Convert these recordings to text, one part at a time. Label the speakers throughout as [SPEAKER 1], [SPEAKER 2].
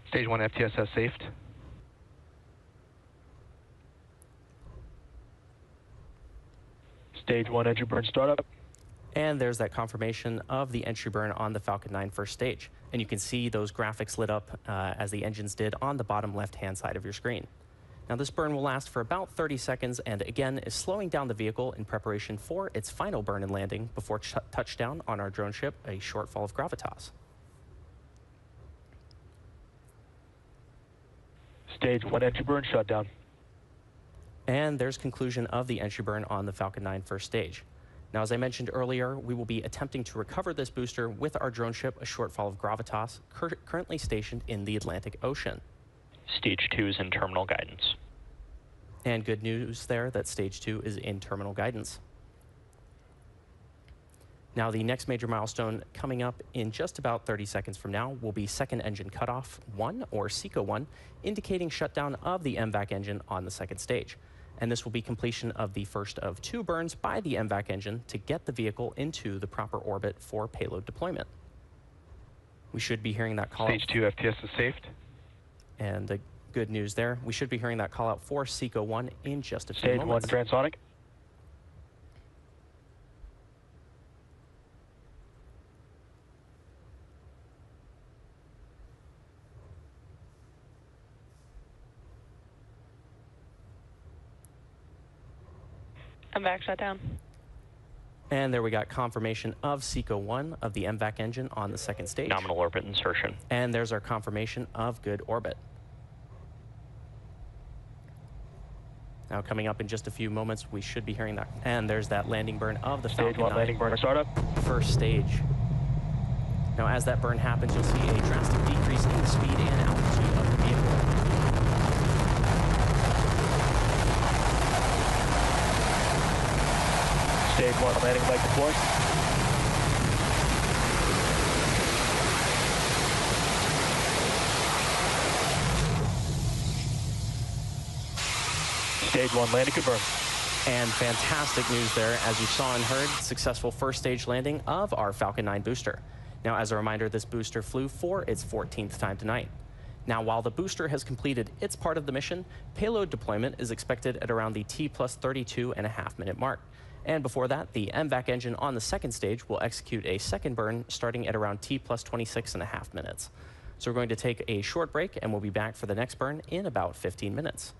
[SPEAKER 1] Stage 1 FTSS safed. Stage 1 entry burn startup.
[SPEAKER 2] And there's that confirmation of the entry burn on the Falcon 9 first stage. And you can see those graphics lit up as the engines did on the bottom left-hand side of your screen. Now this burn will last for about 30 seconds and again is slowing down the vehicle in preparation for its final burn and landing before touchdown on our drone ship, a shortfall of gravitas.
[SPEAKER 1] Stage 1 entry burn shutdown.
[SPEAKER 2] And there's conclusion of the entry burn on the Falcon 9 first stage. Now, as I mentioned earlier, we will be attempting to recover this booster with our drone ship, a shortfall of gravitas, currently stationed in the Atlantic Ocean.
[SPEAKER 3] Stage 2 is in terminal guidance.
[SPEAKER 2] And good news there that Stage 2 is in terminal guidance. Now, the next major milestone coming up in just about 30 seconds from now will be second engine cutoff 1, or SECO 1, indicating shutdown of the MVAC engine on the second stage. And this will be completion of the first of 2 burns by the MVAC engine to get the vehicle into the proper orbit for payload deployment. We should be hearing that call.
[SPEAKER 1] Stage 2 FTS is safed.
[SPEAKER 2] And the good news there, we should be hearing that call out for SECO 1 in just a few
[SPEAKER 1] Stage
[SPEAKER 2] moments.
[SPEAKER 1] 1 transonic.
[SPEAKER 4] MVAC shutdown.
[SPEAKER 2] And there we got confirmation of SECO 1 of the MVAC engine on the second stage.
[SPEAKER 3] Nominal orbit insertion.
[SPEAKER 2] And there's our confirmation of good orbit. Now coming up in just a few moments, we should be hearing that. And there's that landing burn of the Falcon 9.
[SPEAKER 1] Stage 1 landing burn startup.
[SPEAKER 2] First stage. Now as that burn happens, you'll see a drastic decrease in the speed and altitude of the vehicle.
[SPEAKER 1] Stage 1 landing leg deployed. Stage 1 landing confirmed.
[SPEAKER 2] And fantastic news there, as you saw and heard, successful first stage landing of our Falcon 9 booster. Now, as a reminder, this booster flew for its 14th time tonight. Now, while the booster has completed its part of the mission, payload deployment is expected at around the T plus 32.5 minute mark. And before that, the MVAC engine on the second stage will execute a second burn starting at around T plus 26.5 minutes. So we're going to take a short break and we'll be back for the next burn in about 15 minutes.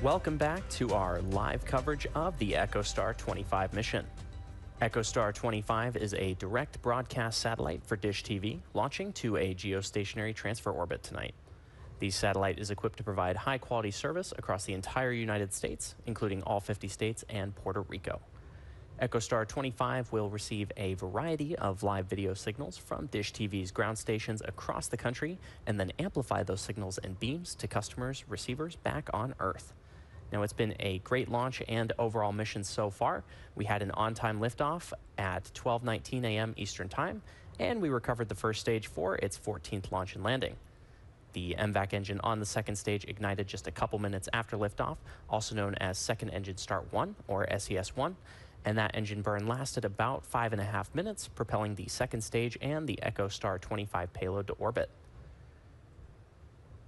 [SPEAKER 2] Welcome back to our live coverage of the EchoStar 25 mission. EchoStar 25 is a direct broadcast satellite for Dish TV, launching to a geostationary transfer orbit tonight. The satellite is equipped to provide high-quality service across the entire United States, including all 50 states and Puerto Rico. EchoStar 25 will receive a variety of live video signals from Dish TV's ground stations across the country and then amplify those signals and beams to customers' receivers back on Earth. Now, it's been a great launch and overall mission so far. We had an on-time liftoff at 12:19 a.m. Eastern Time, and we recovered the first stage for its 14th launch and landing. The MVAC engine on the second stage ignited just a couple minutes after liftoff, also known as Second Engine Start 1, or SES-1, and that engine burn lasted about 5.5 minutes, propelling the second stage and the EchoStar 25 payload to orbit.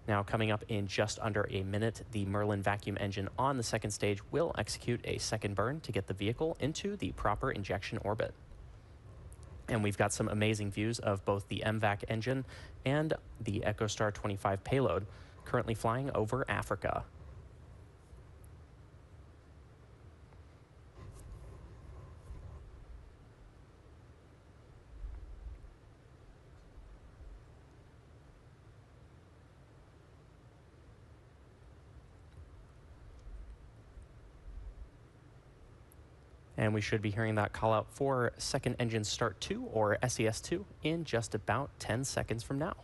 [SPEAKER 2] Now, coming up in just under a minute, the Merlin vacuum engine on the second stage will execute a second burn to get the vehicle into the proper injection orbit. And we've got some amazing views of both the MVAC engine and the EchoStar 25 payload currently flying over Africa. And we should be hearing that call out for Second Engine Start 2, or SES-2, in just about 10 seconds from now.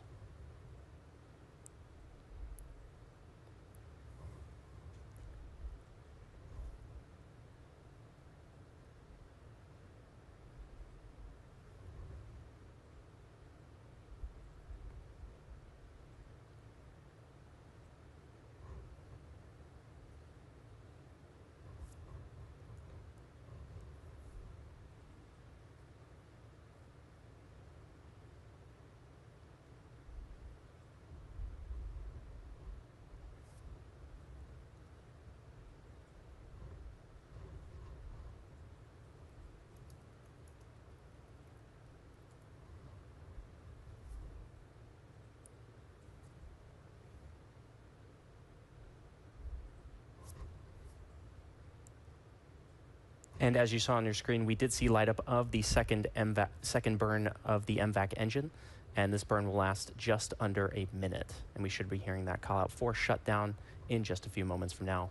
[SPEAKER 2] And as you saw on your screen, we did see light up of the second burn of the MVAC engine, and this burn will last just under a minute. And we should be hearing that call out for shutdown in just a few moments from now.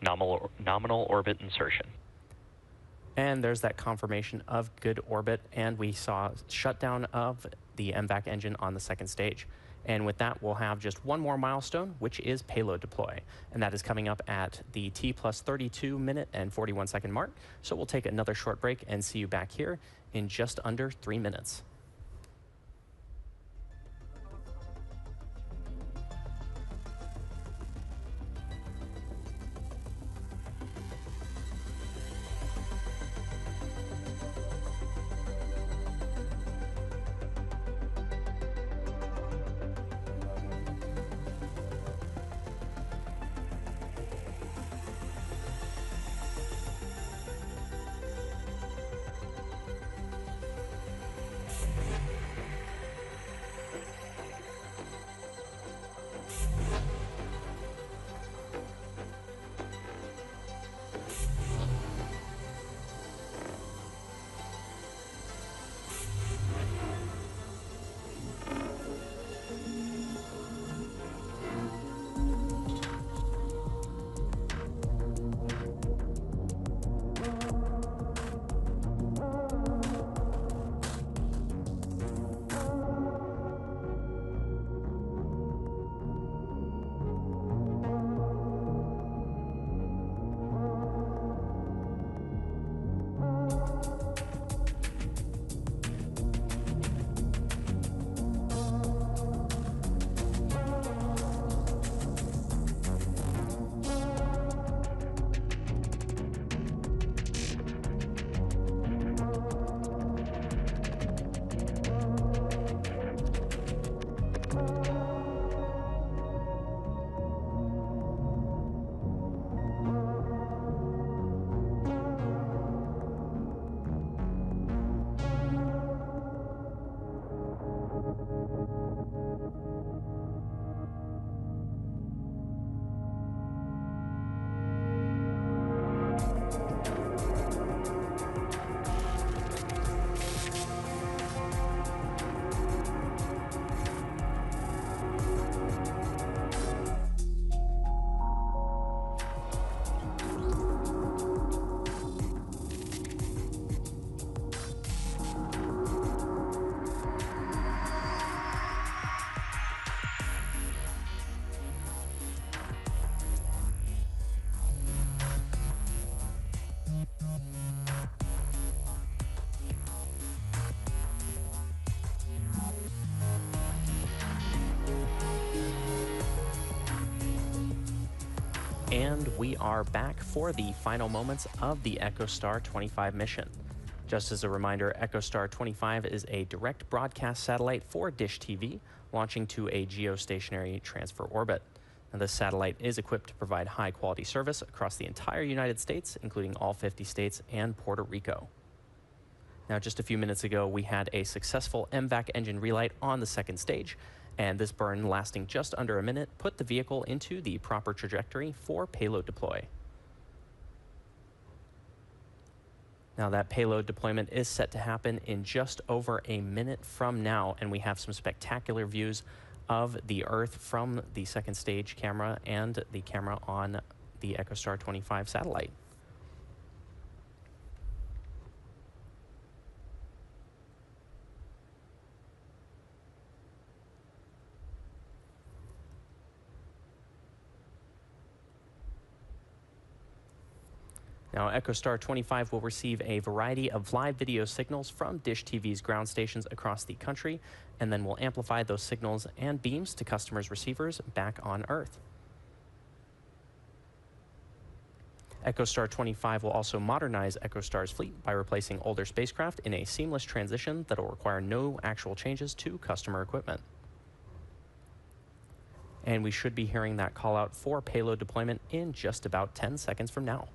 [SPEAKER 3] Nominal orbit insertion.
[SPEAKER 2] And there's that confirmation of good orbit, and we saw shutdown of the MVAC engine on the second stage. And with that, we'll have just one more milestone, which is payload deploy. And that is coming up at the T+32 minute and 41 second mark. So we'll take another short break and see you back here in just under 3 minutes. And we are back for the final moments of the EchoStar 25 mission. Just as a reminder, EchoStar 25 is a direct broadcast satellite for Dish TV, launching to a geostationary transfer orbit. Now, this satellite is equipped to provide high-quality service across the entire United States, including all 50 states and Puerto Rico. Now, just a few minutes ago, we had a successful MVAC engine relight on the second stage, and this burn, lasting just under a minute, put the vehicle into the proper trajectory for payload deploy. Now, that payload deployment is set to happen in just over a minute from now, and we have some spectacular views of the Earth from the second stage camera and the camera on the EchoStar 25 satellite. Now, EchoStar 25 will receive a variety of live video signals from Dish TV's ground stations across the country, and then will amplify those signals and beams to customers' receivers back on Earth. EchoStar 25 will also modernize EchoStar's fleet by replacing older spacecraft in a seamless transition that will require no actual changes to customer equipment. And we should be hearing that call out for payload deployment in just about 10 seconds from now.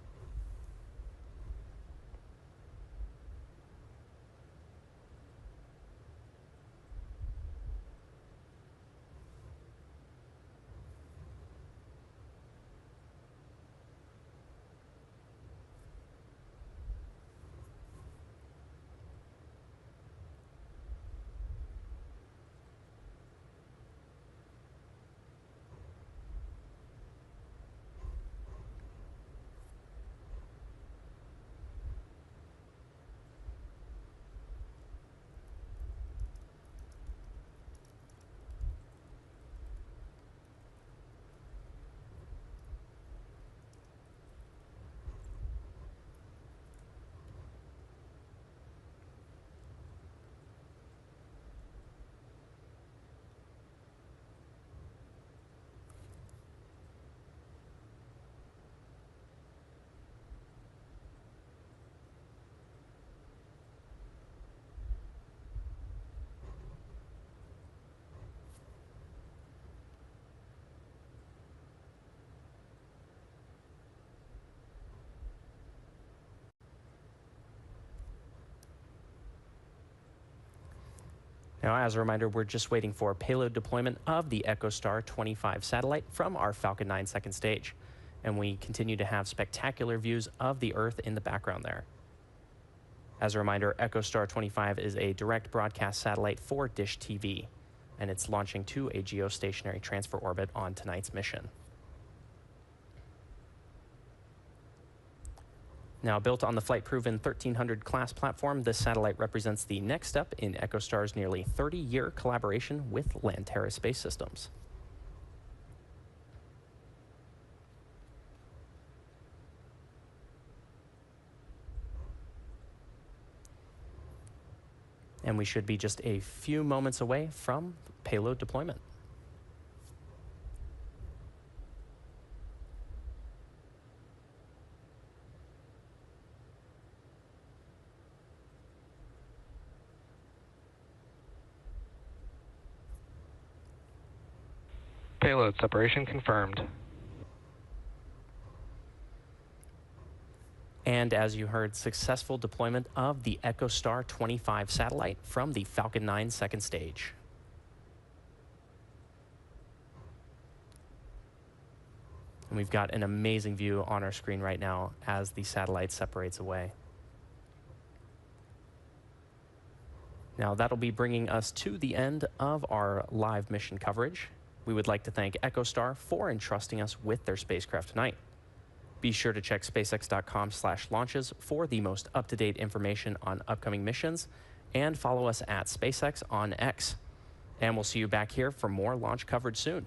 [SPEAKER 2] Now, as a reminder, we're just waiting for payload deployment of the EchoStar 25 satellite from our Falcon 9 second stage. And we continue to have spectacular views of the Earth in the background there. As a reminder, EchoStar 25 is a direct broadcast satellite for Dish TV, and it's launching to a geostationary transfer orbit on tonight's mission. Now, built on the flight-proven 1300 class platform, this satellite represents the next step in EchoStar's nearly 30-year collaboration with Lantera Space Systems. And we should be just a few moments away from payload deployment.
[SPEAKER 1] Payload separation confirmed.
[SPEAKER 2] And as you heard, successful deployment of the EchoStar 25 satellite from the Falcon 9 second stage. And we've got an amazing view on our screen right now as the satellite separates away. Now, that'll be bringing us to the end of our live mission coverage. We would like to thank EchoStar for entrusting us with their spacecraft tonight. Be sure to check SpaceX.com/launches for the most up-to-date information on upcoming missions, and follow us at SpaceX on X. And we'll see you back here for more launch coverage soon.